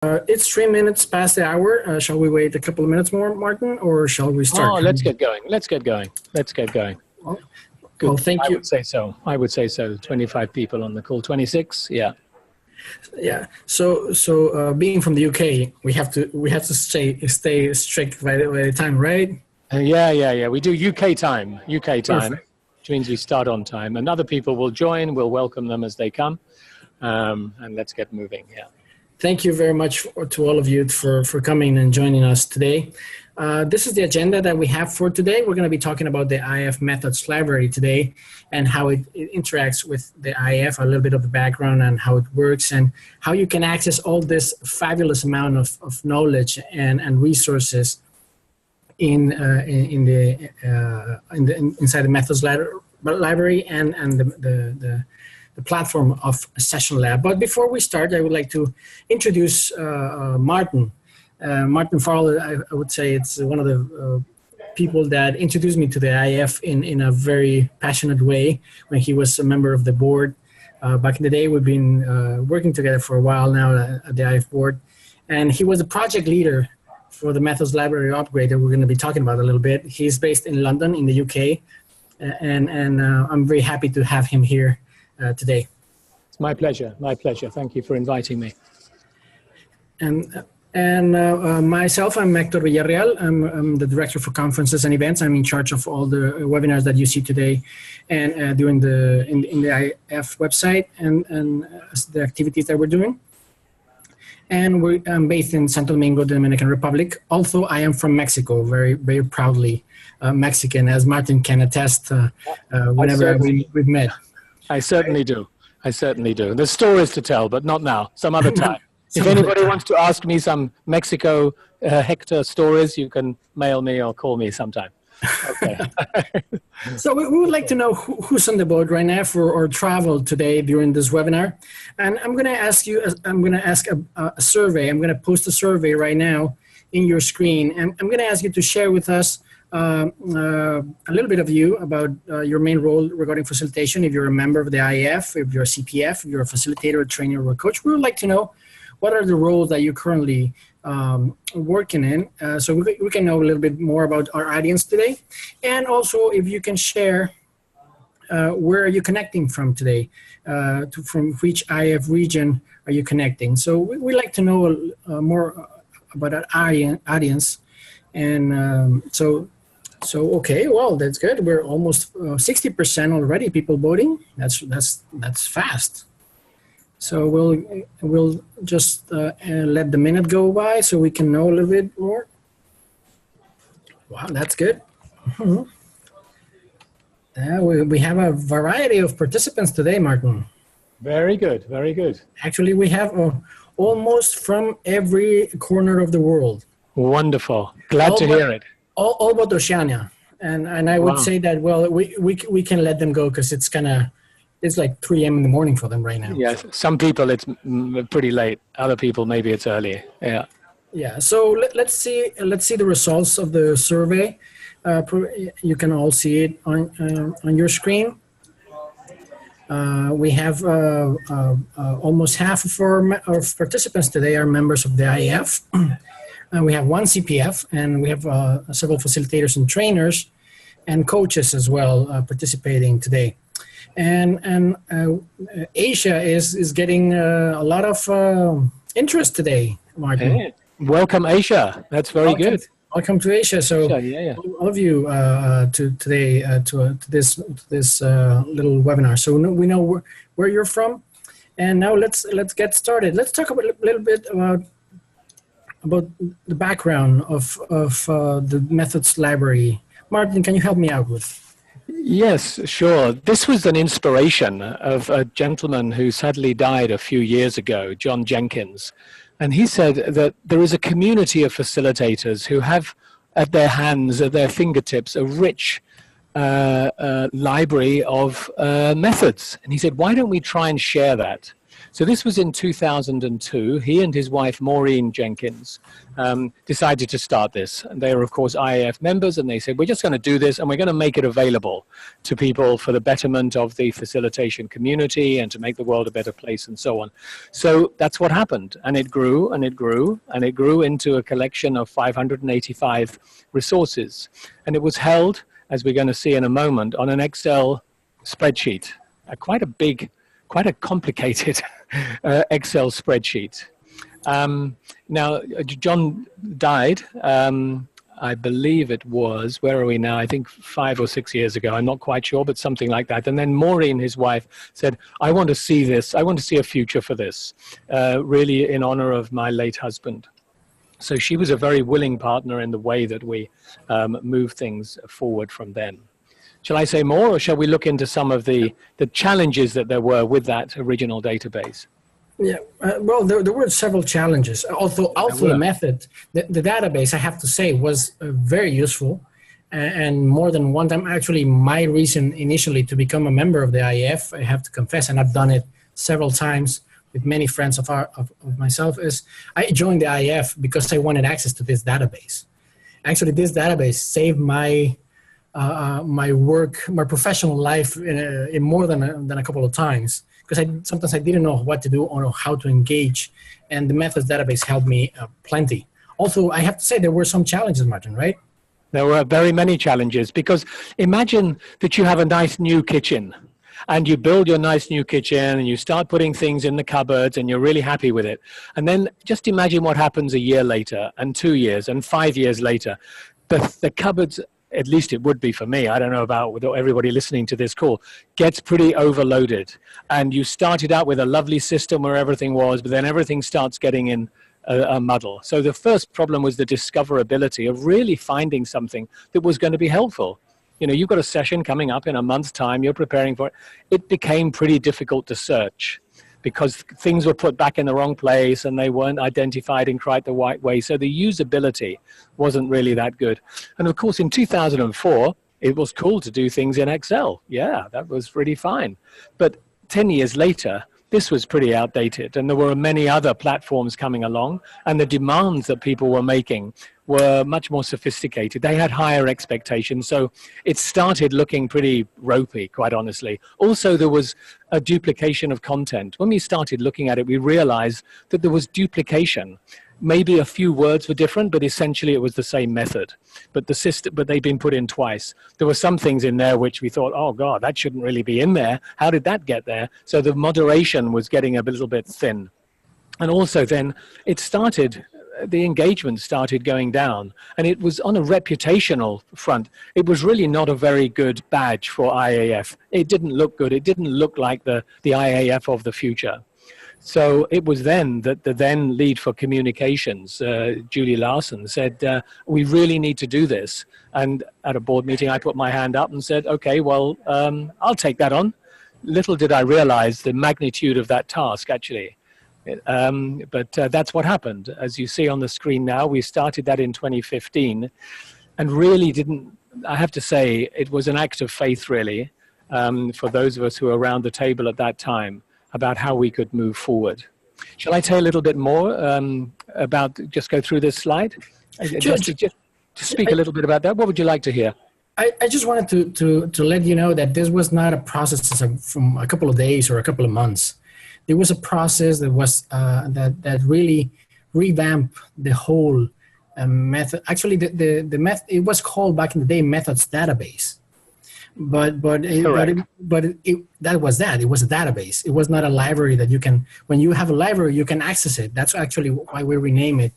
It's 3 minutes past the hour. Shall we wait a couple of minutes more, Martin, or shall we start? Oh, let's get going. Let's get going. Let's get going. Good. Well, thank you. I would say so. I would say so. 25 people on the call. 26. Yeah. Yeah. So being from the UK, we have to stay strict by the time, right? Yeah. We do UK time. Perfect. Which means we start on time, and other people will join. We'll welcome them as they come, and let's get moving. Yeah. Thank you very much to all of you for coming and joining us today. This is the agenda that we have for today. We're going to be talking about the IAF methods library today and how it interacts with the IAF, a little bit of the background and how it works and how you can access all this fabulous amount of knowledge and resources inside the methods library and the platform of SessionLab. But before we start, I would like to introduce Martin. Martin Farrell, I would say it's one of the people that introduced me to the IAF in a very passionate way when he was a member of the board. Back in the day, we've been working together for a while now at the IAF board. And he was the project leader for the methods library upgrade that we're going to be talking about a little bit. He's based in London in the UK. And I'm very happy to have him here today. It's my pleasure. My pleasure. Thank you for inviting me. And myself, I'm Hector Villarreal. I'm the director for conferences and events. I'm in charge of all the webinars that you see today and doing in the IAF website and the activities that we're doing. And I'm based in Santo Domingo, Dominican Republic. Also, I am from Mexico, very, very proudly Mexican, as Martin can attest whenever we've met. I certainly do. I certainly do. There's stories to tell, but not now. Some other time. If anybody wants to ask me some Mexico Hector stories, you can mail me or call me sometime. Okay. So we would like to know who's on the boat right now or traveled today during this webinar. And I'm going to ask a survey. I'm going to post a survey right now in your screen. And I'm going to ask you to share with us a little bit of you about your main role regarding facilitation. If you're a member of the IAF, if you're a CPF, if you're a facilitator, a trainer, or a coach, we would like to know what are the roles that you're currently working in, so we can know a little bit more about our audience today. And also, if you can share where are you connecting from today, from which IAF region are you connecting. So we like to know more about our audience. And so okay, well, that's good. We're almost 60% already people voting. That's fast. So we'll just let the minute go by so we can know a little bit more. Wow, that's good. Mm-hmm. We have a variety of participants today, Martin. Very good, very good. Actually, we have almost from every corner of the world. Wonderful. Glad to hear it. All but Oceania. And I would say that, well, we can let them go because it's like 3 a.m. in the morning for them right now. Yes, some people it's pretty late. Other people maybe it's early. Yeah. Yeah. So let's see the results of the survey. You can all see it on your screen. We have almost half of our participants today are members of the IAF. We have one CPF, and we have several facilitators and trainers, and coaches as well participating today. And Asia is getting a lot of interest today, Martin. Hey, welcome, Asia. That's very good. Welcome to Asia. So all of you to today to this little webinar. So we know where you're from, and now let's get started. Let's talk a little bit about the background of the methods library. Martin, can you help me out with? Yes, sure. This was an inspiration of a gentleman who sadly died a few years ago, John Jenkins. And he said that there is a community of facilitators who have at their hands, at their fingertips, a rich library of methods. And he said, why don't we try and share that? So this was in 2002. He and his wife, Maureen Jenkins, decided to start this. And they are, of course, IAF members, and they said, we're just going to do this, and we're going to make it available to people for the betterment of the facilitation community and to make the world a better place and so on. So that's what happened. And it grew, and it grew, and it grew into a collection of 585 resources. And it was held, as we're going to see in a moment, on an Excel spreadsheet, quite a complicated Excel spreadsheet. Now, John died, I believe it was, where are we now? I think 5 or 6 years ago. I'm not quite sure, but something like that. And then Maureen, his wife, said, I want to see this. I want to see a future for this, really in honor of my late husband. So she was a very willing partner in the way that we move things forward from then. Shall I say more, or shall we look into some of the challenges that there were with that original database? Yeah, well, there were several challenges. Also the method, the database, I have to say, was very useful. And more than one time, actually, my reason initially to become a member of the IAF, I have to confess, and I've done it several times with many friends of myself, is I joined the IAF because I wanted access to this database. Actually, this database saved my work, my professional life in more than a couple of times, because sometimes I didn't know what to do or how to engage, and the methods database helped me plenty. Also, I have to say there were some challenges, Martin, right? There were very many challenges, because imagine that you have a nice new kitchen and you build your nice new kitchen and you start putting things in the cupboards and you're really happy with it. And then just imagine what happens a year later and 2 years and 5 years later. The cupboards, at least it would be for me, I don't know about everybody listening to this call, gets pretty overloaded. And you started out with a lovely system where everything was, but then everything starts getting in a muddle. So the first problem was the discoverability of really finding something that was going to be helpful. You know, you've got a session coming up in a month's time, you're preparing for it. It became pretty difficult to search because things were put back in the wrong place and they weren't identified in quite the right way. So the usability wasn't really that good. And of course, in 2004, it was cool to do things in Excel. Yeah, that was pretty fine. But 10 years later, this was pretty outdated, and there were many other platforms coming along, and the demands that people were making were much more sophisticated. They had higher expectations, so it started looking pretty ropey, quite honestly. Also, there was a duplication of content. When we started looking at it, we realized that there was duplication. Maybe a few words were different, but essentially it was the same method. But they've been put in twice. There were some things in there which we thought, oh God, that shouldn't really be in there. How did that get there? So the moderation was getting a little bit thin. And also then the engagement started going down. And it was on a reputational front. It was really not a very good badge for IAF. It didn't look good. It didn't look like the IAF of the future. So it was then that the then lead for communications, Julie Larson, said, we really need to do this. And at a board meeting, I put my hand up and said, okay, well, I'll take that on. Little did I realize the magnitude of that task, actually. But that's what happened. As you see on the screen now, we started that in 2015 and really didn't, I have to say, it was an act of faith, really, for those of us who were around the table at that time, about how we could move forward. Shall I tell you a little bit more about, just go through this slide? Just to speak a little bit about that. What would you like to hear? I just wanted to let you know that this was not a process from a couple of days or a couple of months. There was a process that was that really revamped the whole method. Actually, the method, it was called back in the day methods database. But that was that. It was a database. It was not a library that you can, when you have a library, you can access it. That's actually why we rename it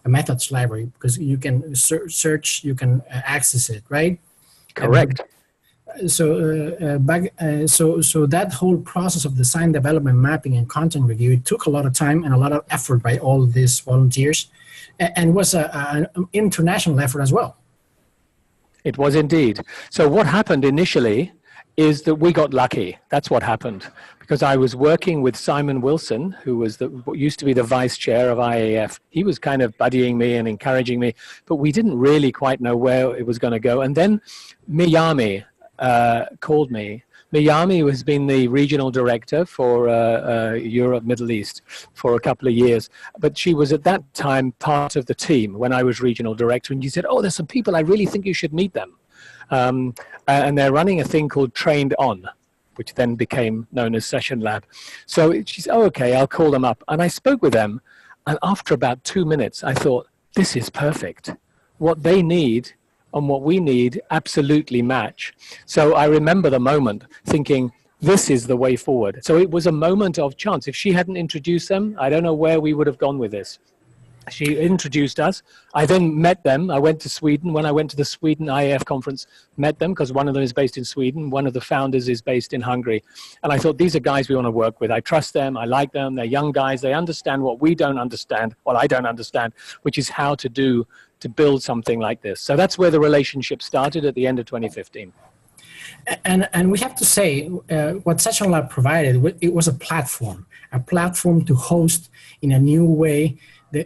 a methods library, because you can search, you can access it, right? Correct. So that whole process of design, development, mapping, and content review, it took a lot of time and a lot of effort by all these volunteers, and was an international effort as well. It was indeed. So what happened initially is that we got lucky. That's what happened. Because I was working with Simon Wilson, who was what used to be the vice chair of IAF. He was kind of buddying me and encouraging me, but we didn't really quite know where it was going to go. And then Miyami called me Miyami has been the regional director for Europe, Middle East for a couple of years. But she was at that time part of the team when I was regional director. And she said, oh, there's some people, I really think you should meet them. And they're running a thing called Trained On, which then became known as SessionLab. So she said, oh, okay, I'll call them up. And I spoke with them. And after about 2 minutes, I thought, this is perfect. What they need and what we need absolutely match. So I remember the moment thinking, this is the way forward. So it was a moment of chance. If she hadn't introduced them, I don't know where we would have gone with this. She introduced us. I then met them. I went to Sweden. When I went to the Sweden IAF conference, met them because one of them is based in Sweden. One of the founders is based in Hungary. And I thought, these are guys we want to work with. I trust them. I like them. They're young guys. They understand what we don't understand, what I don't understand, which is how to build something like this. So that's where the relationship started at the end of 2015. And we have to say, what SessionLab provided, it was a platform to host in a new way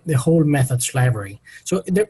the whole methods library. So there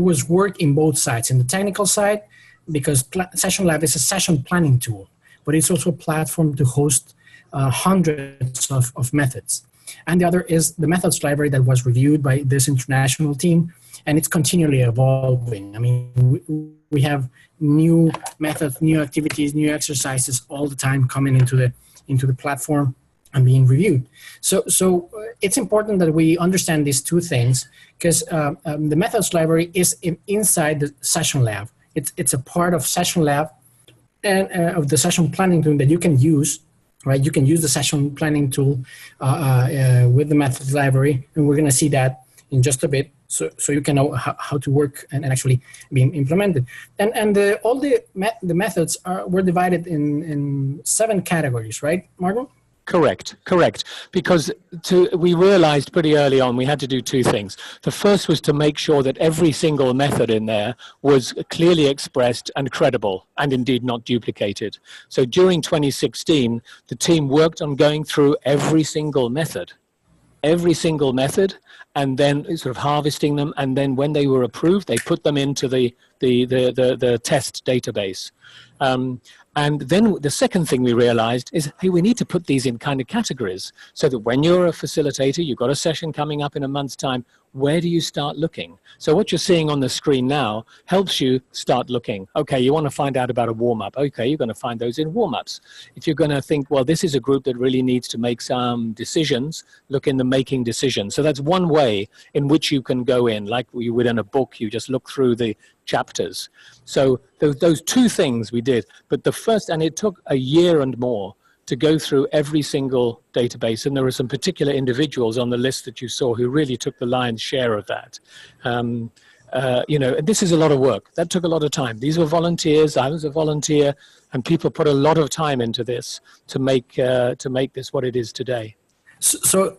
was work in both sides. In the technical side, because SessionLab is a session planning tool, but it's also a platform to host hundreds of methods. And the other is the methods library that was reviewed by this international team, and it's continually evolving. I mean, we have new methods, new activities, new exercises all the time coming into the platform and being reviewed. So it's important that we understand these two things, because the methods library is inside the SessionLab. It's a part of SessionLab and of the session planning tool that you can use, right? You can use the session planning tool with the methods library, and we're going to see that in just a bit, so you can know how to work and actually being implemented. And all the methods were divided in 7 categories, right, Martin? Correct. Because we realized pretty early on we had to do 2 things. The first was to make sure that every single method in there was clearly expressed and credible, and indeed not duplicated. So during 2016, the team worked on going through every single method, and then sort of harvesting them. And then when they were approved, they put them into the test database. And then the second thing we realized is, hey, we need to put these in kind of categories so that when you're a facilitator, you've got a session coming up in a month's time, where do you start looking? So what you're seeing on the screen now helps you start looking. Okay, you want to find out about a warm-up. Okay, you're going to find those in warm-ups. If you're going to think, well, this is a group that really needs to make some decisions, look in the making decisions. So that's one way in which you can go in. Like you would in a book, you just look through the chapters. So those 2 things we did. But the first, and it took a year and more to go through every single database. And there were some particular individuals on the list that you saw who really took the lion's share of that. You know, and this is a lot of work. That took a lot of time. These were volunteers. I was a volunteer, and people put a lot of time into this to make this what it is today. So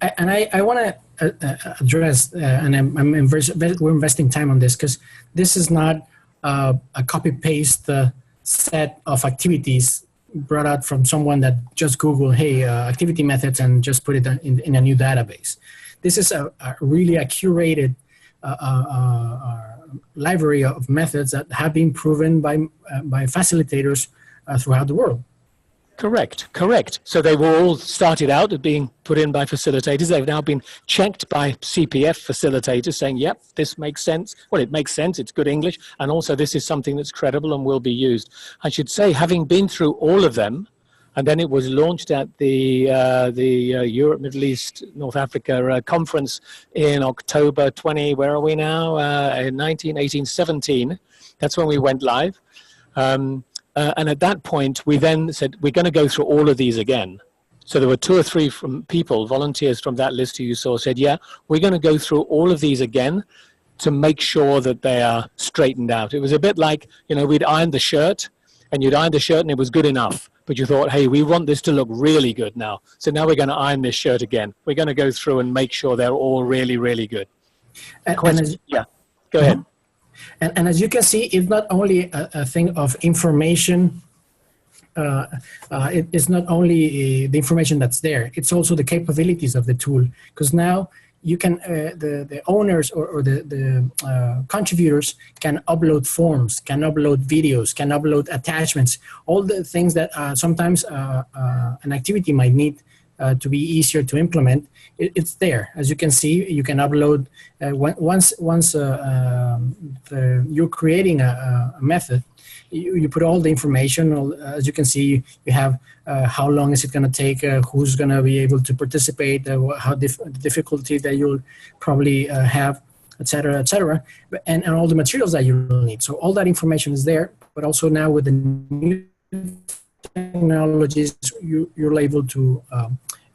I want to address, and we're investing time on this, because this is not a copy-paste set of activities brought out from someone that just Googled, hey, activity methods, and just put it in a new database. This is really a curated library of methods that have been proven by facilitators throughout the world. Correct. So they were all started out as being put in by facilitators. They've now been checked by CPF facilitators saying, yep, this makes sense. Well, it makes sense. It's good English. And also this is something that's credible and will be used. I should say, having been through all of them, and then it was launched at the Europe, Middle East, North Africa conference in October 20, where are we now? 18, 17. That's when we went live. And at that point, we then said, we're going to go through all of these again. So there were 2 or 3 volunteers from that list who you saw said, yeah, we're going to go through all of these again to make sure that they are straightened out. It was a bit like, you know, we'd ironed the shirt, and you'd ironed the shirt and it was good enough. But you thought, hey, we want this to look really good now. So now we're going to iron this shirt again. We're going to go through and make sure they're all really, really good. Yeah, go ahead. And as you can see, it's not only a thing of information. It's not only the information that's there. It's also the capabilities of the tool. Because now you can the owners or the contributors can upload forms, can upload videos, can upload attachments, all the things that sometimes an activity might need to be easier to implement. It's there. As you can see, you can upload once you're creating a method. You put all the information. As you can see, you have how long is it going to take, who's going to be able to participate, how the difficulty that you'll probably have, etc., etc., and all the materials that you will need. So all that information is there. But also now with the new technologies, you're able to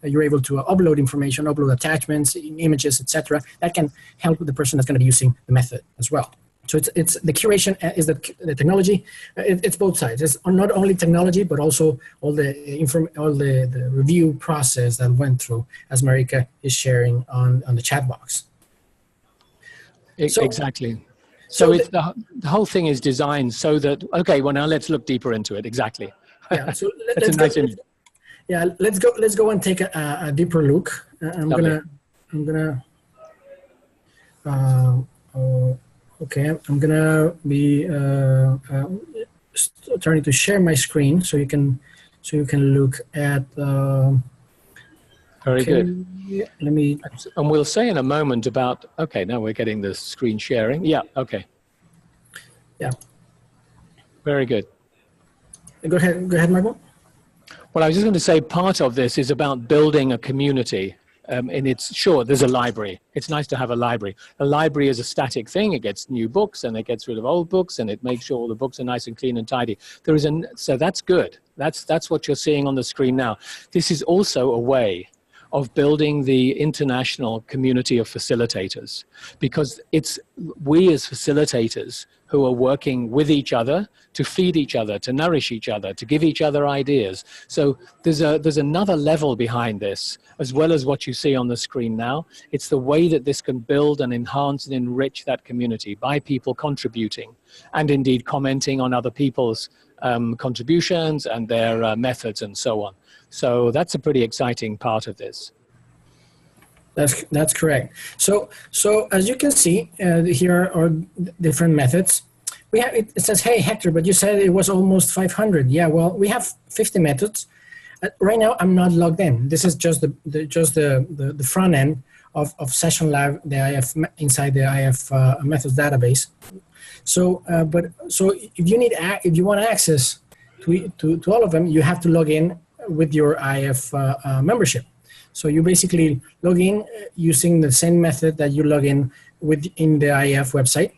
upload information, upload attachments, images, etc. That can help the person that's going to be using the method as well. So it's the curation is the technology. It's both sides. It's not only technology, but also all the review process that went through, as Marika is sharing on the chat box. Exactly. So it's the whole thing is designed so that, okay, well now let's look deeper into it. Exactly. Yeah, so let's go and take a deeper look. Okay, I'm gonna be starting to share my screen so you can look at. Very good. Let me. And we'll say in a moment about. Okay, now we're getting the screen sharing. Yeah. Okay. Yeah. Very good. Go ahead, Michael. Well, I was just going to say part of this is about building a community. And it's sure there's a library. It's nice to have a library. A library is a static thing. It gets new books and it gets rid of old books and it makes sure all the books are nice and clean and tidy. So that's good. That's what you're seeing on the screen now. This is also a way of building the international community of facilitators, because it's we as facilitators who are working with each other to feed each other, to nourish each other, to give each other ideas. So there's another level behind this, as well as what you see on the screen now. It's the way that this can build and enhance and enrich that community by people contributing and indeed commenting on other people's contributions and their methods and so on. So that's a pretty exciting part of this. That's correct. So as you can see, here are different methods. We have it says, hey Hector, but you said it was almost 500. Yeah, well, we have 50 methods. Right now, I'm not logged in. This is just the front end of SessionLab, the IAF inside the IAF methods database. So if you want access to all of them, you have to log in with your IAF membership. So you basically log in using the same method that you log in in the IAF website,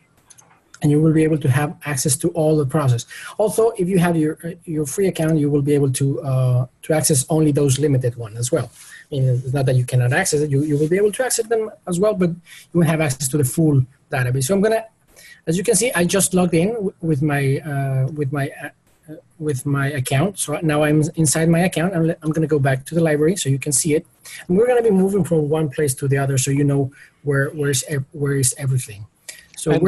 and you will be able to have access to all the process. Also, if you have your free account, you will be able to access only those limited ones as well. I mean, it's not that you cannot access it; you will be able to access them as well, but you will have access to the full database. So I'm gonna, as you can see, I just logged in with my account. So now I'm inside my account. I'm going to go back to the library so you can see it. And we're going to be moving from one place to the other so you know where is everything. So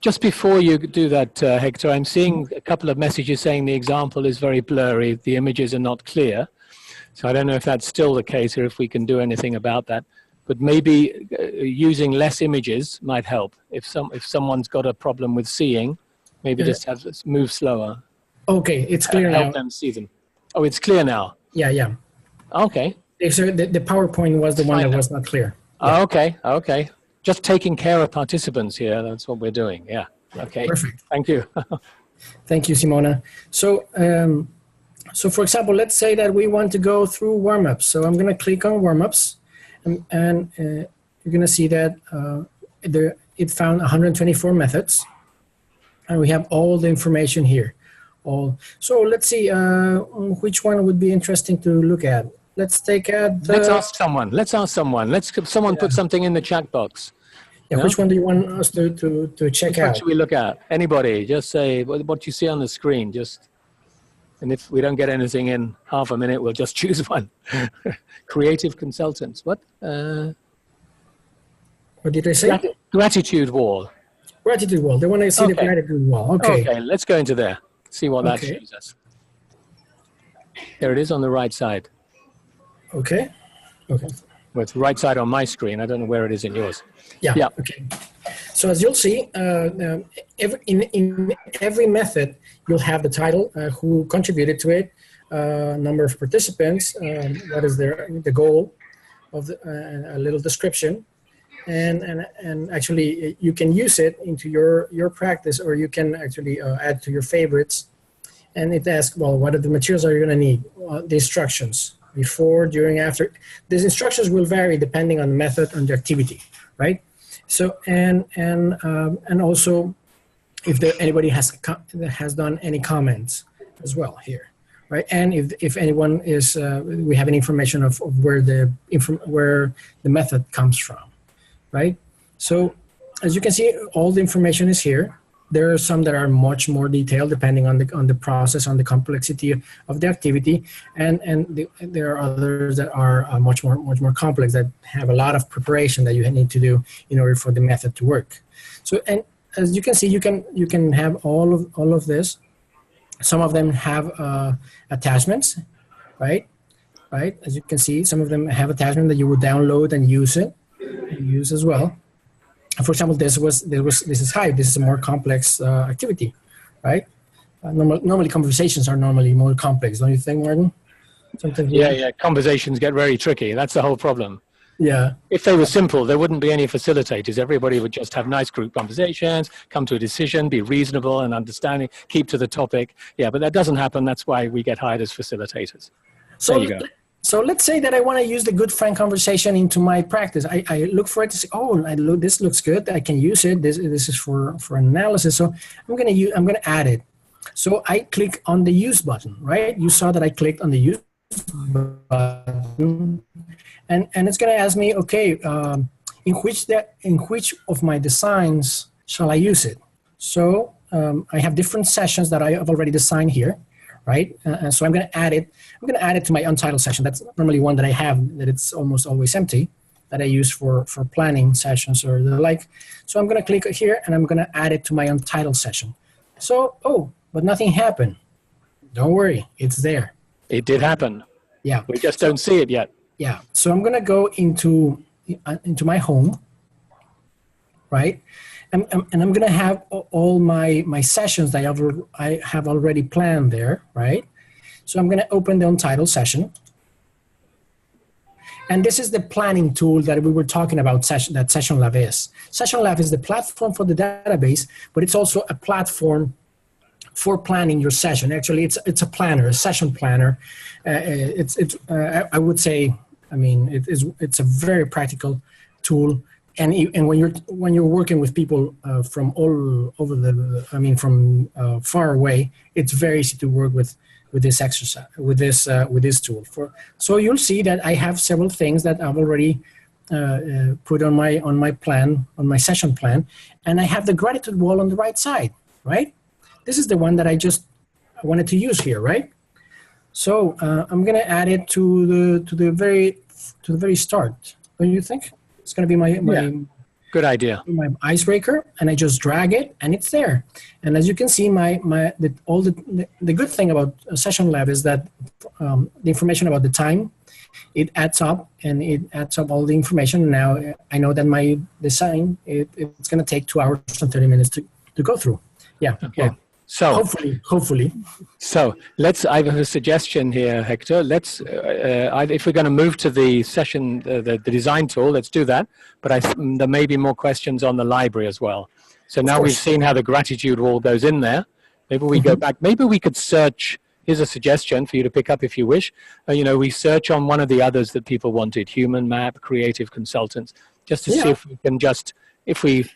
just before you do that, Hector, I'm seeing a couple of messages saying the example is very blurry. The images are not clear. So I don't know if that's still the case or if we can do anything about that. But maybe using less images might help. If someone's got a problem with seeing, maybe just move slower. Okay, it's clear now. Help them see them. Oh, it's clear now. Yeah. Okay. So the PowerPoint was the one that was not clear. Yeah. Okay. Just taking care of participants here. That's what we're doing. Yeah. Okay. Perfect. Thank you. Thank you, Simona. So, for example, let's say that we want to go through warm-ups. So I'm going to click on warm-ups, and you're going to see that it found 124 methods, and we have all the information here. So let's see which one would be interesting to look at. Let's take let's ask someone. Let's someone put something in the chat box. Yeah, which one do you want us to check out? What should we look at? Anybody? Just say what you see on the screen. And if we don't get anything in half a minute, we'll just choose one. Creative consultants. What? What did I say? Gratitude wall. Gratitude wall. The one I see the gratitude wall. Okay, let's go into there. See what that shows us. There it is on the right side. Okay. Well, it's the right side on my screen. I don't know where it is in yours. Yeah. Yeah. Okay. So as you'll see, in every method, you'll have the title, who contributed to it, number of participants, what is the goal of a little description, and actually you can use it into your practice, or you can actually add to your favorites. And it asks, well, what are the materials are you going to need? The instructions, before, during, after. These instructions will vary depending on the method and the activity, right? So and also if anybody has done any comments as well here, right? And if anyone is, we have any information of where the method comes from, right? So as you can see, all the information is here. There are some that are much more detailed depending on the process, on the complexity of the activity, and there are others that are much more complex, that have a lot of preparation that you need to do in order for the method to work. So, and as you can see, you can have all of this. Some of them have attachments, right? Right. As you can see, some of them have attachment that you would download and use as well. For example, this is Hive. This is a more complex activity, right? Normally conversations are normally more complex, don't you think, Martin? Yeah. Conversations get very tricky. That's the whole problem. Yeah. If they were simple, there wouldn't be any facilitators. Everybody would just have nice group conversations, come to a decision, be reasonable and understanding, keep to the topic. Yeah, but that doesn't happen. That's why we get hired as facilitators. So there you go. So let's say that I want to use the good friend conversation into my practice. I look for it to say, oh, this looks good. I can use it. This is for analysis. So I'm gonna add it. So I click on the use button, right? You saw that I clicked on the use button, and it's gonna ask me, okay, in which of my designs shall I use it? So I have different sessions that I have already designed here. Right, so I'm going to add it. I'm going to add it to my untitled session. That's normally one that I have, that it's almost always empty, that I use for planning sessions or the like. So I'm going to click here and I'm going to add it to my untitled session. So, oh, but nothing happened. Don't worry, it's there. It did happen. Yeah, we just don't see it yet. Yeah, so I'm going to go into my home, right? And I'm going to have all my sessions that I have already planned there, right? So I'm going to open the untitled session. And this is the planning tool that we were talking about, that SessionLab is. SessionLab is the platform for the database, but it's also a platform for planning your session. Actually, it's a planner, a session planner. I would say, I mean, it's a very practical tool. And when you're working with people from all over from far away, it's very easy to work with this exercise, with this tool. So you'll see that I have several things that I've already put on my plan, on my session plan, and I have the gratitude wall on the right side, right? This is the one that I wanted to use here, right? So I'm gonna add it to the very start. What do you think? It's going to be my good idea. My icebreaker, and I just drag it, and it's there. And as you can see, the good thing about SessionLab is that the information about the time, it adds up, and it adds up all the information. Now I know that my design it's going to take 2 hours and 30 minutes to go through. Yeah. Okay. Well, so hopefully. So I have a suggestion here, Hector. If we're going to move to the session, the design tool, let's do that. But there may be more questions on the library as well. So now we've seen how the gratitude wall goes in there. Maybe we go back. Maybe we could search. Here's a suggestion for you to pick up if you wish. We search on one of the others that people wanted: Human Map, Creative Consultants, just to see if we can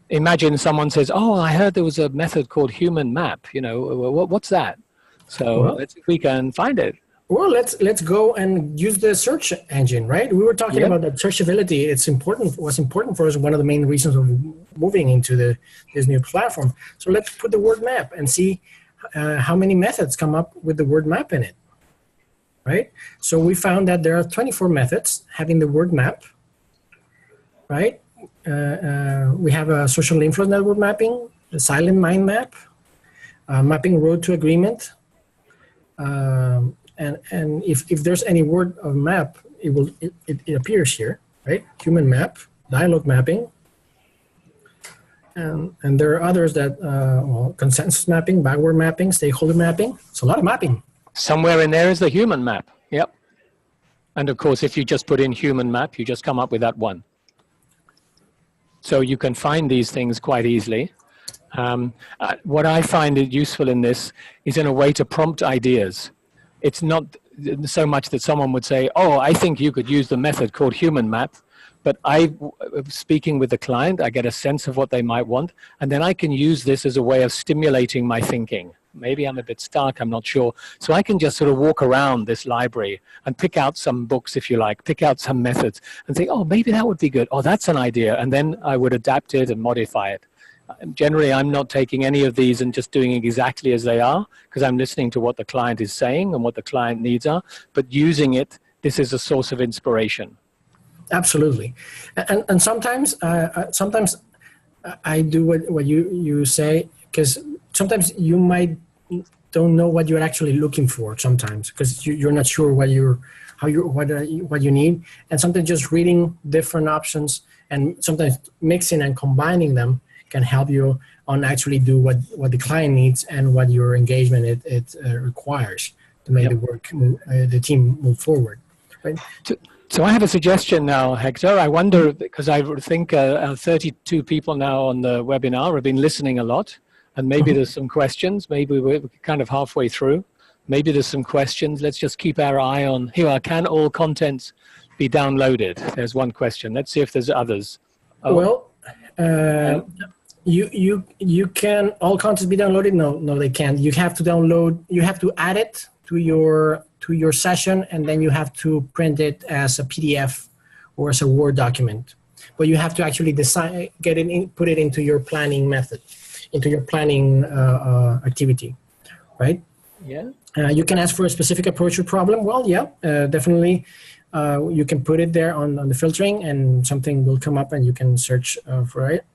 imagine someone says, oh, I heard there was a method called Human Map. What's that? So let's see if we can find it. Well, let's go and use the search engine, right? We were talking about that searchability. It's important. Was important for us. One of the main reasons of moving into this new platform. So let's put the word map and see how many methods come up with the word map in it, right? So we found that there are 24 methods having the word map, right? We have a social influence network mapping, the silent mind map, mapping road to agreement, and if there's any word of map it appears here, right? Human map, dialogue mapping. And there are others that, well, consensus mapping, backward mapping, stakeholder mapping. It's a lot of mapping. Somewhere in there is the human map. Yep. And of course, if you just put in human map, you just come up with that one. So you can find these things quite easily. What I find useful in this is in a way to prompt ideas. It's not so much that someone would say, oh, I think you could use the method called human map. But speaking with the client, I get a sense of what they might want, and then I can use this as a way of stimulating my thinking. Maybe I'm a bit stuck, I'm not sure. So I can just sort of walk around this library and pick out some books, if you like, pick out some methods and think, oh, maybe that would be good. Oh, that's an idea. And then I would adapt it and modify it. Generally, I'm not taking any of these and just doing exactly as they are, because I'm listening to what the client is saying and what the client needs are, but using it, this is a source of inspiration. Absolutely, and sometimes I do what you say, because sometimes you might don't know what you're actually looking for sometimes, because you're not sure what you need, and sometimes just reading different options and sometimes mixing and combining them can help you on actually do what the client needs and what your engagement requires to make the team move forward, right? So I have a suggestion now, Hector. I wonder, because I think 32 people now on the webinar have been listening a lot, and maybe there's some questions. Maybe we're kind of halfway through. Maybe there's some questions. Let's just keep our eye on here. Can all contents be downloaded? There's one question. Let's see if there's others. Oh. Well, you can, all contents be downloaded? No, they can't. You have to download, you have to add it to your session, and then you have to print it as a PDF or as a Word document. But you have to actually decide, put it into your planning method, into your planning activity, right? Yeah. You can ask for a specific approach or problem. Well, yeah, definitely. You can put it there on the filtering, and something will come up, and you can search for it.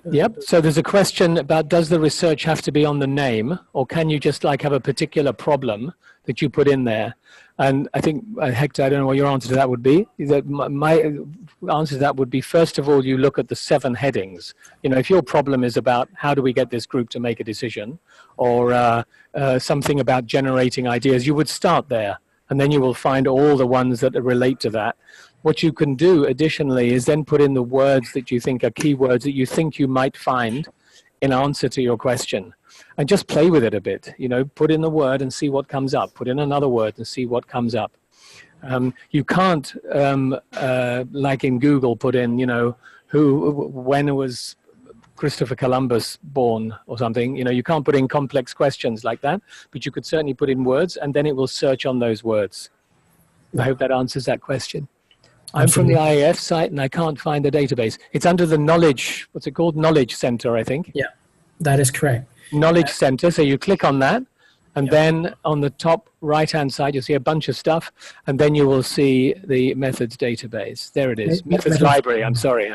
Yep. So there's a question about, does the research have to be on the name, or can you just like have a particular problem that you put in there? And I think, Hector, I don't know what your answer to that would be. That my answer to that would be, first of all, you look at the 7 headings. You know, if your problem is about how do we get this group to make a decision, or something about generating ideas, you would start there. And then you will find all the ones that relate to that. What you can do additionally is then put in the words that you think are keywords that you think you might find in answer to your question. And just play with it a bit. You know, put in the word and see what comes up. Put in another word and see what comes up. You can't, like in Google, put in, you know, when was Christopher Columbus born or something. You know, you can't put in complex questions like that, but you could certainly put in words, and then it will search on those words. I hope that answers that question. I'm from the IAF site, and I can't find the database. It's under the knowledge, what's it called? Knowledge Center, I think. Yeah, that is correct. Knowledge Center. So you click on that, and then on the top right-hand side, you'll see a bunch of stuff, and then you will see the methods database. There it is. Methods library. I'm sorry.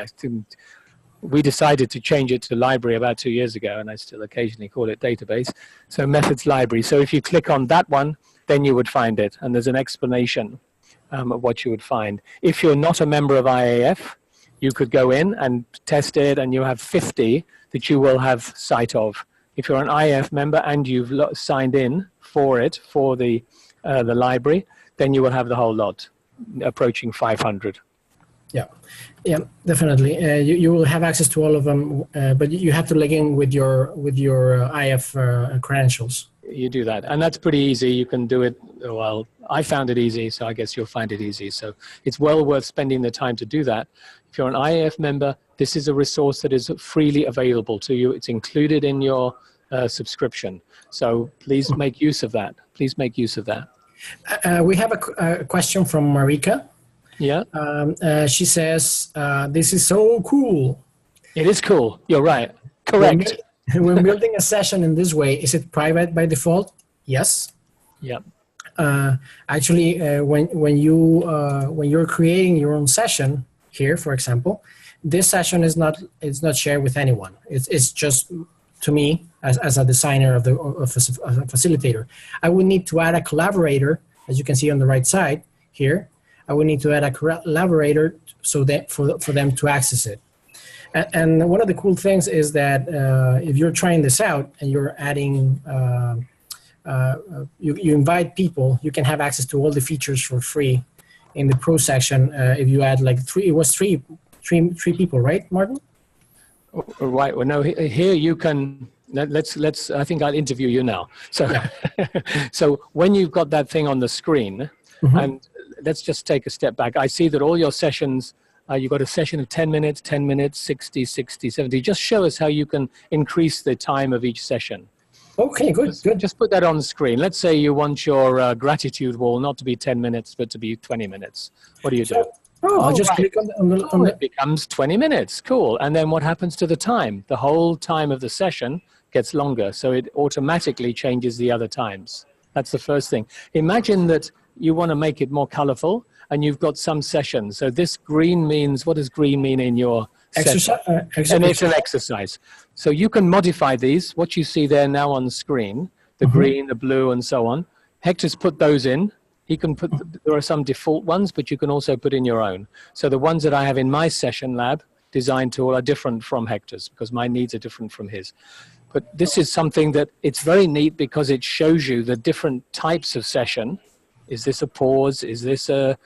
We decided to change it to library about 2 years ago, and I still occasionally call it database. So methods library. So if you click on that one, then you would find it, and there's an explanation of what you would find. If you're not a member of IAF, you could go in and test it, and you have 50 that you will have sight of. If you're an IAF member and you've signed in for it, for the library, then you will have the whole lot, approaching 500. Yeah, definitely. You will have access to all of them, but you have to log in with your IAF credentials. You do that, and that's pretty easy. You can do it. Well, I found it easy, so I guess you'll find it easy. So it's well worth spending the time to do that. If you're an IAF member, this is a resource that is freely available to you. It's included in your subscription. So please make use of that. Please make use of that. We have a question from Marika. Yeah. She says, this is so cool. It is cool. You're right. Correct. When building a session in this way, is it private by default? Yes. Yeah. Actually, when you're creating your own session here, for example, this session is not shared with anyone. It's just to me as a designer of a facilitator. I would need to add a collaborator, as you can see on the right side, here. I would need to add a collaborator so that for them to access it. And one of the cool things is that if you're trying this out and you're adding, you invite people, you can have access to all the features for free in the pro section. If you add like three people, right, Martin? Right. Well, no. Here you can. Let's. I think I'll interview you now. So, yeah. So when you've got that thing on the screen, and let's just take a step back. I see that all your sessions. You've got a session of 10 minutes, 10 minutes, 60, 60, 70. Just show us how you can increase the time of each session. Okay, good. Just put that on the screen. Let's say you want your gratitude wall not to be 10 minutes, but to be 20 minutes. What do you do? I'll just click on the... It becomes 20 minutes. Cool. And then what happens to the time? The whole time of the session gets longer. So it automatically changes the other times. That's the first thing. Imagine that you want to make it more colorful and you've got some sessions. So this green means, what does green mean in your session? And it's an exercise. So you can modify these. What you see there now on the screen, the green, the blue, and so on. Hector's put those in. He can put, there are some default ones, but you can also put in your own. So the ones that I have in my SessionLab design tool are different from Hector's because my needs are different from his. But this is something that it's very neat because it shows you the different types of session. Is this a pause? Is this a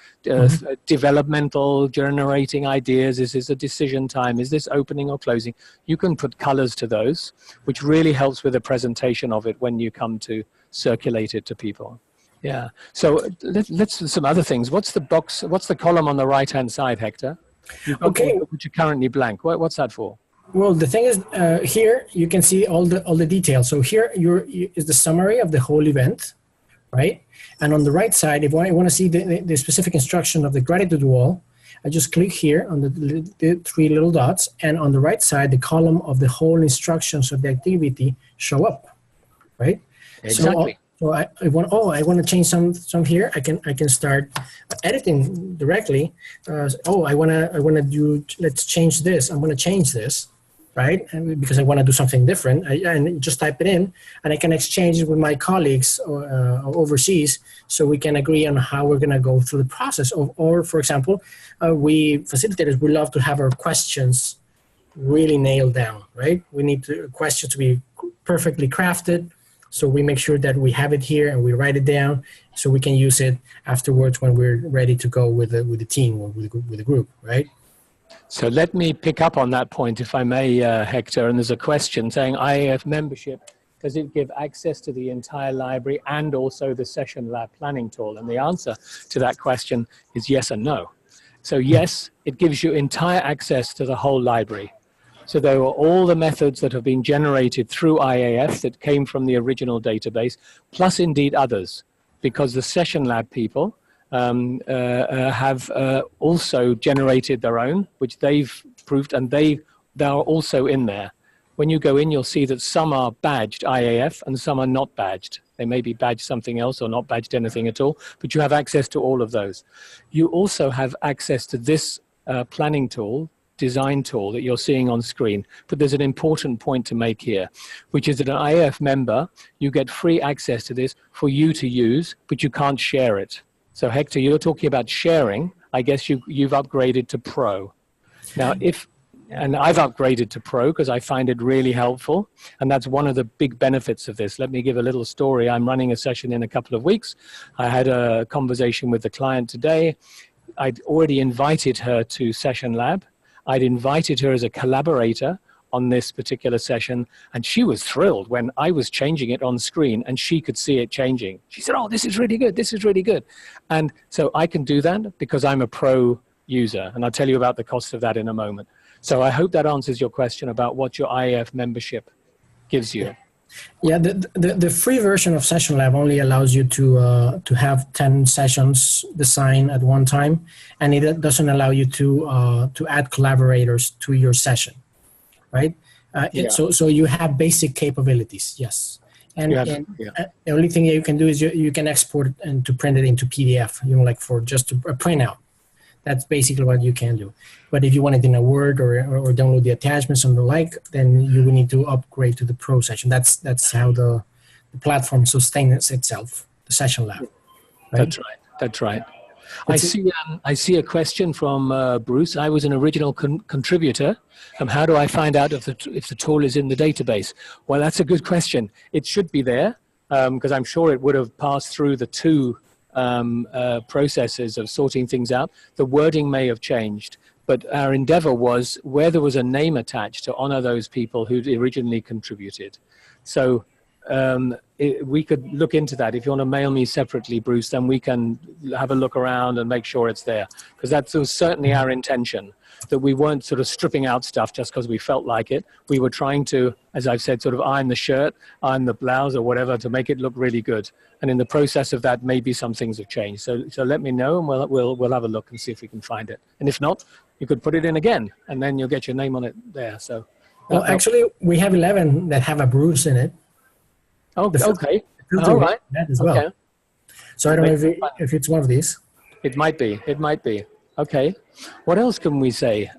developmental, generating ideas? Is this a decision time? Is this opening or closing? You can put colors to those, which really helps with the presentation of it when you come to circulate it to people. Yeah. So let's some other things. What's the box? What's the column on the right-hand side, Hector? Okay. Which are currently blank. What's that for? Well, the thing is, here you can see all the details. So here is the summary of the whole event, right? And on the right side, if I want to see the specific instruction of the gratitude wall, I just click here on the three little dots, and on the right side, the column of the whole instructions of the activity show up, right? Exactly. So I want to change some here. I can start editing directly. I want to do. Let's change this. I'm going to change this, right? And because I want to do something different, and just type it in, and I can exchange it with my colleagues overseas, so we can agree on how we're going to go through the process. Or for example, we facilitators, we love to have our questions really nailed down, right? We need questions to be perfectly crafted. So we make sure that we have it here and we write it down so we can use it afterwards when we're ready to go with the team or with the group, right? So let me pick up on that point, if I may, Hector. And there's a question saying, IAF membership, does it give access to the entire library and also the SessionLab planning tool? And the answer to that question is yes and no. So yes, it gives you entire access to the whole library. So there are all the methods that have been generated through IAF that came from the original database, plus indeed others, because the SessionLab people have also generated their own, which they've proved, and they are also in there. When you go in, you'll see that some are badged IAF and some are not badged. They may be badged something else or not badged anything at all, but you have access to all of those. You also have access to this planning tool, design tool that you're seeing on screen. But there's an important point to make here, which is that an IAF member, you get free access to this for you to use, but you can't share it. So Hector, you're talking about sharing. I guess you've upgraded to Pro. Now, and I've upgraded to Pro because I find it really helpful. And that's one of the big benefits of this. Let me give a little story. I'm running a session in a couple of weeks. I had a conversation with the client today. I'd already invited her to SessionLab. I'd invited her as a collaborator on this particular session, and she was thrilled when I was changing it on screen and she could see it changing. She said, oh, this is really good, this is really good. And so I can do that because I'm a Pro user, and I'll tell you about the cost of that in a moment. So I hope that answers your question about what your IAF membership gives you. Yeah, the free version of SessionLab only allows you to have 10 sessions designed at one time, and it doesn't allow you to add collaborators to your session, right? So you have basic capabilities, yes. And the only thing you can do is you can export and to print it into PDF, like for just a printout. That's basically what you can do. But if you want it in a Word or download the attachments and the like, then you will need to upgrade to the Pro session. That's how the platform sustains itself, the SessionLab. Right? That's right. I see a question from Bruce. I was an original contributor. How do I find out if the tool is in the database? Well, that's a good question. It should be there because I'm sure it would have passed through the two processes of sorting things out. The wording may have changed, but our endeavor was where there was a name attached to honor those people who originally contributed. So we could look into that. If you want to mail me separately, Bruce, then we can have a look around and make sure it's there. Because that was certainly our intention, that we weren't sort of stripping out stuff just because we felt like it. We were trying to, as I've said, sort of iron the shirt, iron the blouse or whatever to make it look really good. And in the process of that, maybe some things have changed. So let me know and we'll have a look and see if we can find it. And if not, you could put it in again and then you'll get your name on it there. So, well, actually, we have 11 that have a Bruce in it. Oh, okay. All right. That as well. Okay. So I don't know if it's one of these. It might be. It might be. Okay. What else can we say?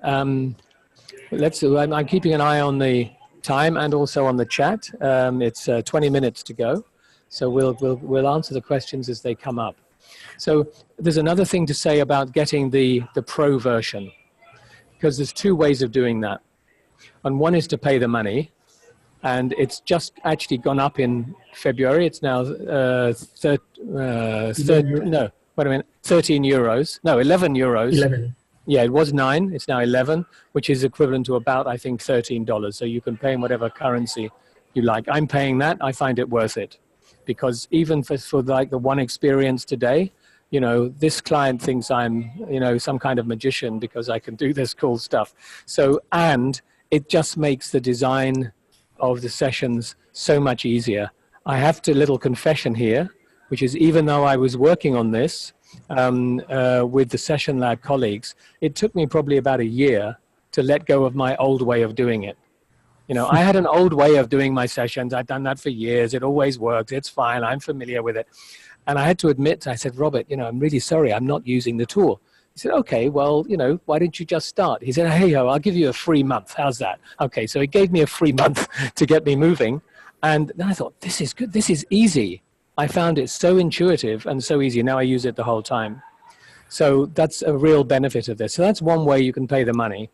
Let's do. I'm keeping an eye on the time and also on the chat. It's 20 minutes to go, so we'll answer the questions as they come up. So there's another thing to say about getting the pro version, because there's two ways of doing that, and one is to pay the money. And it's just actually gone up in February. It's now 13 euros. No, 11 euros. 11. Yeah, it was 9. It's now 11, which is equivalent to about, I think, $13. So you can pay in whatever currency you like. I'm paying that. I find it worth it. Because even for like the one experience today, you know, this client thinks I'm, you know, some kind of magician because I can do this cool stuff. So, and it just makes the design of the sessions so much easier. I have a little confession here, which is even though I was working on this with the SessionLab colleagues, it took me probably about a year to let go of my old way of doing it. You know, I had an old way of doing my sessions. I've done that for years. It always worked. It's fine. I'm familiar with it. And I had to admit, I said, Robert, you know, I'm really sorry. I'm not using the tool. He said, okay, well, you know, why didn't you just start? He said, hey, I'll give you a free month. How's that? Okay, so he gave me a free month to get me moving. And then I thought, this is good. This is easy. I found it so intuitive and so easy. Now I use it the whole time. So that's a real benefit of this. So that's one way you can pay the money.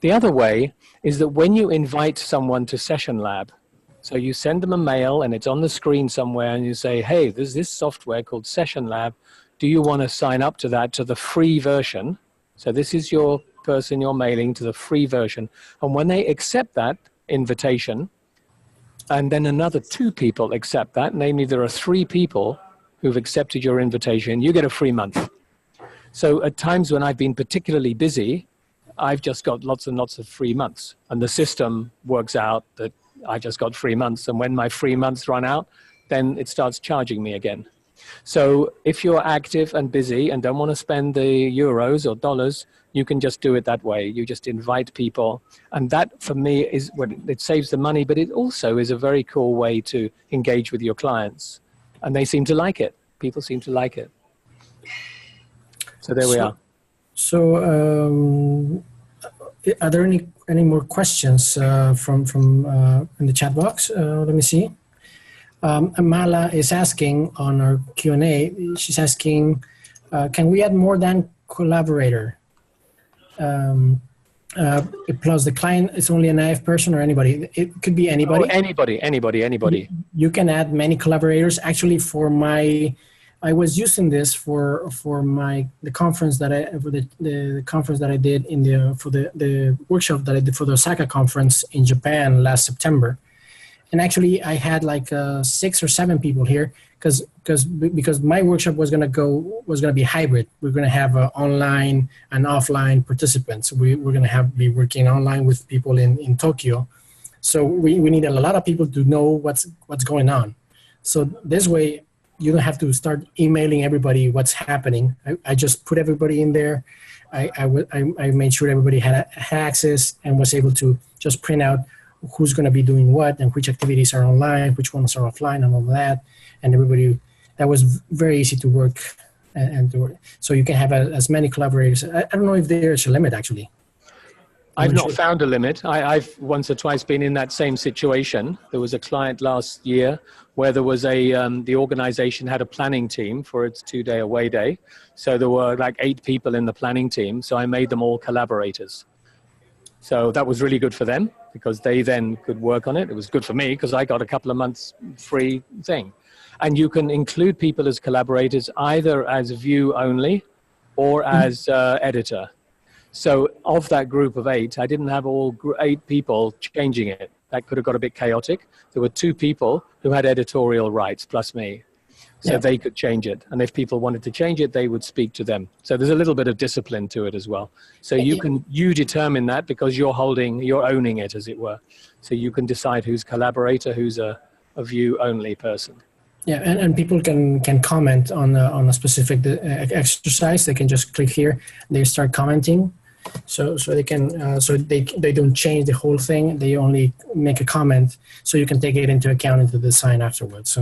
The other way is that when you invite someone to SessionLab, so you send them a mail and it's on the screen somewhere and you say, hey, there's this software called SessionLab. Do you want to sign up to that, to the free version? So this is your person you're mailing to the free version. And when they accept that invitation, and then another 2 people accept that, namely there are 3 people who've accepted your invitation, you get a free month. So at times when I've been particularly busy, I've just got lots and lots of free months. And the system works out that I just got 3 months. And when my free months run out, then it starts charging me again. So if you're active and busy and don't want to spend the euros or dollars, you can just do it that way. You just invite people. And that, for me, is what it saves the money, but it also is a very cool way to engage with your clients. And they seem to like it. People seem to like it. So there we are. So are there any more questions from in the chat box? Let me see. Amala is asking on our Q&A, she's asking, can we add more than collaborator? Plus the client is only an IAF person or anybody? It could be anybody. Oh, anybody. You can add many collaborators. Actually, I was using this for the conference that the conference that I did for the workshop that I did for the Osaka conference in Japan last September. And actually, I had like 6 or 7 people here because my workshop was gonna be hybrid. We're gonna have online and offline participants. We're gonna be working online with people in Tokyo. So we needed a lot of people to know what's going on. So this way, you don't have to start emailing everybody what's happening. I just put everybody in there. I made sure everybody had access and was able to just print out who's going to be doing what and which activities are online, which ones are offline and all that. And everybody, that was very easy to work and to work. So you can have as many collaborators. I don't know if there's a limit actually. I've not found a limit. I've once or twice been in that same situation. There was a client last year where there was the organization had a planning team for its 2-day away day. So there were like 8 people in the planning team. So I made them all collaborators. So that was really good for them because they then could work on it. It was good for me because I got a couple of months free thing. And you can include people as collaborators either as view only or as editor. So of that group of 8, I didn't have all 8 people changing it. That could have got a bit chaotic. There were 2 people who had editorial rights plus me. So they could change it. And if people wanted to change it, they would speak to them. So there's a little bit of discipline to it as well. So you determine that because you're owning it, as it were. So you can decide who's collaborator, who's a view only person. Yeah, and people can comment on a specific exercise. They can just click here. They start commenting. So they can they don't change the whole thing. They only make a comment. So you can take it into account into the design afterwards.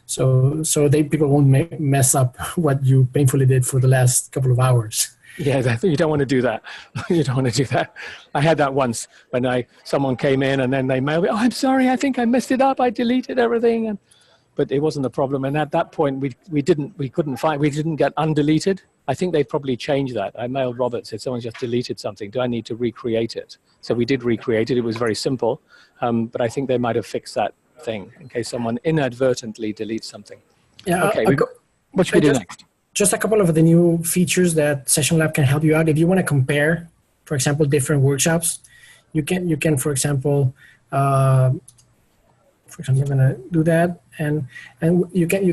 So people won't mess up what you painfully did for the last couple of hours. Yeah, you don't want to do that. You don't want to do that. I had that once when someone came in and then they mailed me, "Oh, I'm sorry, I think I messed it up. I deleted everything." But it wasn't a problem. And at that point, we didn't get undeleted. I think they've probably changed that. I mailed Robert, said someone just deleted something. Do I need to recreate it? So we did recreate it. It was very simple. But I think they might have fixed that thing in case someone inadvertently deletes something. Yeah. Okay. What should we do next? Just a couple of the new features that SessionLab can help you out. If you want to compare, for example, different workshops, you can, for example, I'm going to do that, and you can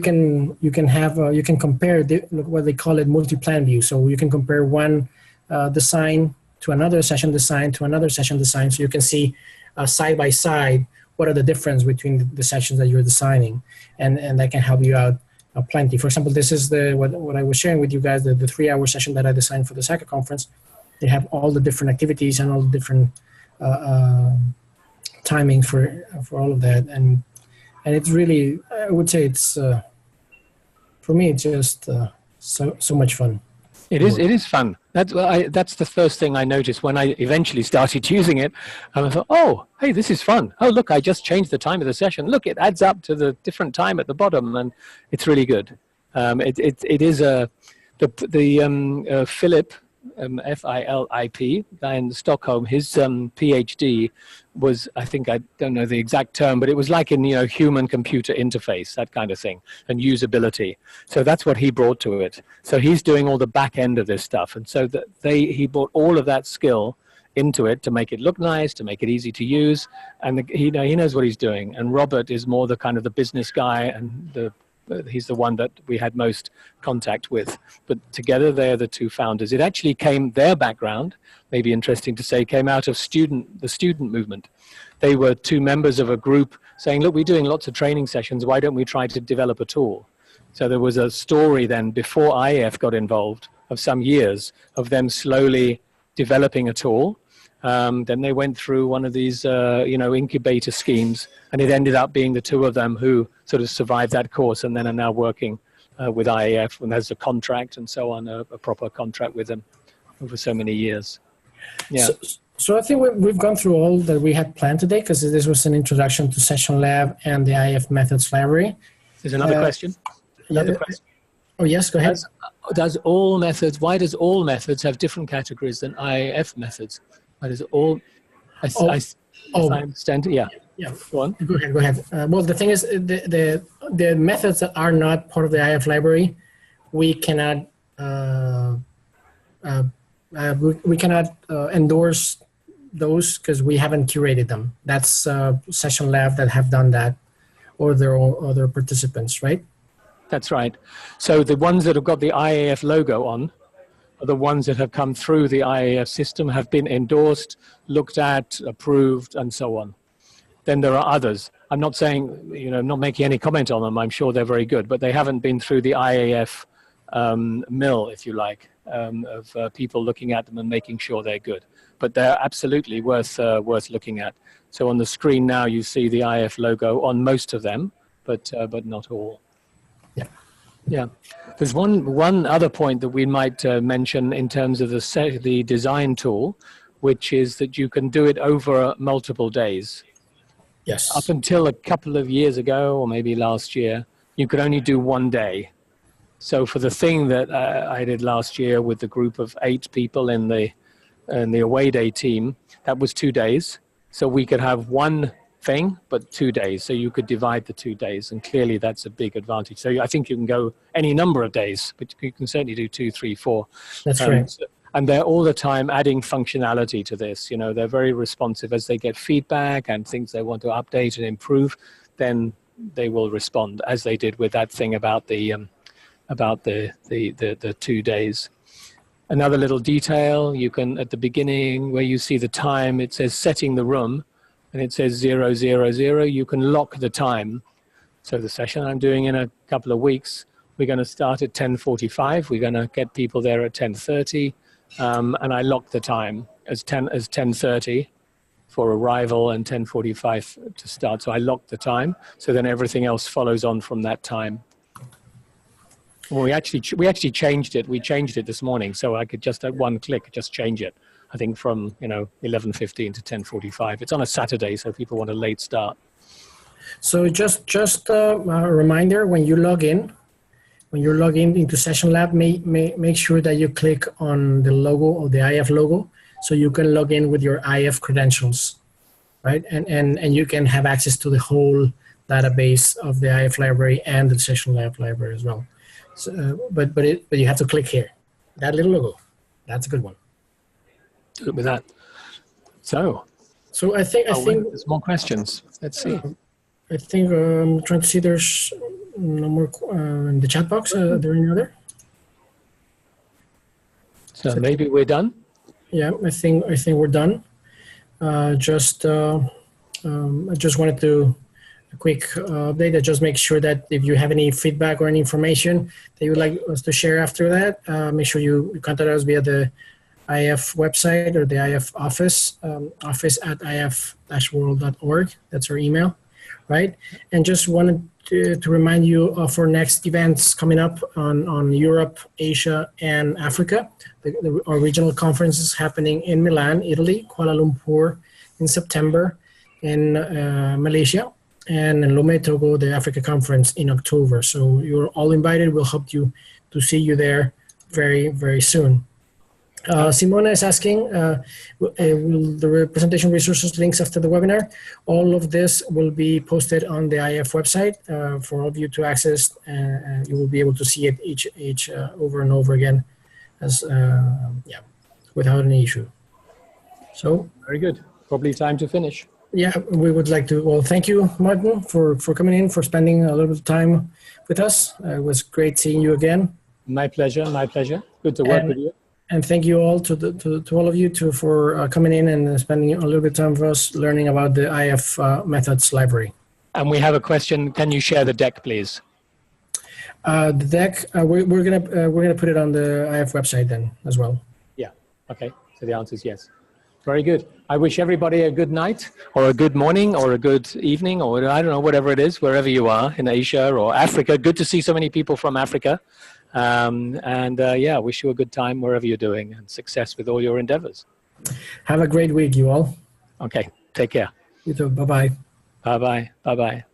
compare what they call it multi-plan view. So you can compare one design to another session design to another session design, so you can see side by side what are the difference between the sessions that you're designing, and that can help you out plenty. For example, this is what I was sharing with you guys, the 3-hour session that I designed for the SACA conference. They have all the different activities and all the different timing for all of that, and it's really, I would say it's for me it's just so much fun. It is fun. That's the first thing I noticed when I eventually started using it. And I thought, oh, hey, this is fun. Oh, look, I just changed the time of the session. Look, it adds up to the different time at the bottom, and it's really good. It is Philip. F-I-L-I-P, guy in Stockholm, his PhD was, I don't know the exact term, but it was like in, human computer interface, that kind of thing, and usability. So that's what he brought to it. So he's doing all the back end of this stuff. And so he brought all of that skill into it to make it look nice, to make it easy to use. And he knows what he's doing. And Robert is more the kind of the business guy, and he's the one that we had most contact with. But together they're the 2 founders. It actually their background, maybe interesting to say, came out of the student movement. They were 2 members of a group saying, look, we're doing lots of training sessions. Why don't we try to develop a tool? So there was a story then before IAF got involved of some years of them slowly developing a tool. Then they went through one of these, incubator schemes, and it ended up being the 2 of them who sort of survived that course and then are now working with IAF, and there's a contract and so on, a proper contract with them over so many years. Yeah. So I think we've gone through all that we had planned today, because this was an introduction to SessionLab and the IAF methods library. There's another question. Another question. Oh, yes, go ahead. Why does all methods have different categories than IAF methods? Why does all, if I understand, yeah. Go on. Go ahead. Well, the thing is, the methods that are not part of the IAF library, we cannot endorse those because we haven't curated them. That's SessionLab that have done that, or their other participants, right? That's right. So the ones that have got the IAF logo on are the ones that have come through the IAF system, have been endorsed, looked at, approved, and so on. Then there are others. I'm not saying, not making any comment on them. I'm sure they're very good, but they haven't been through the IAF mill, if you like, of people looking at them and making sure they're good. But they're absolutely worth looking at. So on the screen now, you see the IAF logo on most of them, but not all. Yeah. Yeah. There's one other point that we might mention in terms of the design tool, which is that you can do it over multiple days. Yes. Up until a couple of years ago, or maybe last year, you could only do one day. So for the thing that I did last year with the group of 8 people in the away day team, that was 2 days. So we could have one thing, but 2 days. So you could divide the 2 days, and clearly that's a big advantage. So I think you can go any number of days, but you can certainly do 2, 3, 4. That's right. And they're all the time adding functionality to this. You know, they're very responsive as they get feedback and things they want to update and improve. Then they will respond, as they did with that thing about the 2 days. Another little detail, you can, at the beginning where you see the time, it says setting the room, and it says 000. You can lock the time. So the session I'm doing in a couple of weeks, we're going to start at 10:45. We're going to get people there at 10:30. And I lock the time as 10:30 for arrival and 10:45 to start. So I lock the time. So then everything else follows on from that time. Well, we actually changed it. We changed it this morning, so I could just at one click just change it. I think from 11:15 to 10:45. It's on a Saturday, so people want a late start. So just a reminder: when you log in. When you're logging into SessionLab, make sure that you click on the logo or the IAF logo so you can log in with your IAF credentials, right? And you can have access to the whole database of the IAF library and the SessionLab library as well. So, but you have to click here, that little logo. That's a good one. Do it with that. So I think there's more questions. Let's see. I think I'm trying to see there's no more in the chat box. Are there any other? So maybe we're done. Yeah, I think we're done. I just wanted to a quick update. Just make sure that if you have any feedback or any information that you would like us to share after that, make sure you contact us via the IAF website or the IAF office, office@iaf-world.org. That's our email, right? And just wanted to remind you of our next events coming up on Europe, Asia, and Africa. Our regional conference is happening in Milan, Italy, Kuala Lumpur in September, in Malaysia, and in Lome, Togo, the Africa conference in October. So you're all invited. We'll hope to see you there very, very soon. Simona is asking, will the presentation resources links after the webinar? All of this will be posted on the IAF website for all of you to access. You will be able to see it each over and over again, without any issue. So very good. Probably time to finish. Yeah, we would like to. Well, thank you, Martin, for coming in, for spending a little bit of time with us. It was great seeing you again. My pleasure. My pleasure. Good to work with you. And thank you all to all of you for coming in and spending a little bit of time with us learning about the IAF methods library. And we have a question. Can you share the deck, please? The deck we're gonna put it on the IAF website then as well. Yeah. Okay. So the answer is yes. Very good. I wish everybody a good night or a good morning or a good evening or I don't know, whatever it is, wherever you are in Asia or Africa. Good to see so many people from Africa. Wish you a good time wherever you're doing and success with all your endeavors. Have a great week, you all. Okay. Take care. You too. Bye-bye. Bye-bye. Bye-bye.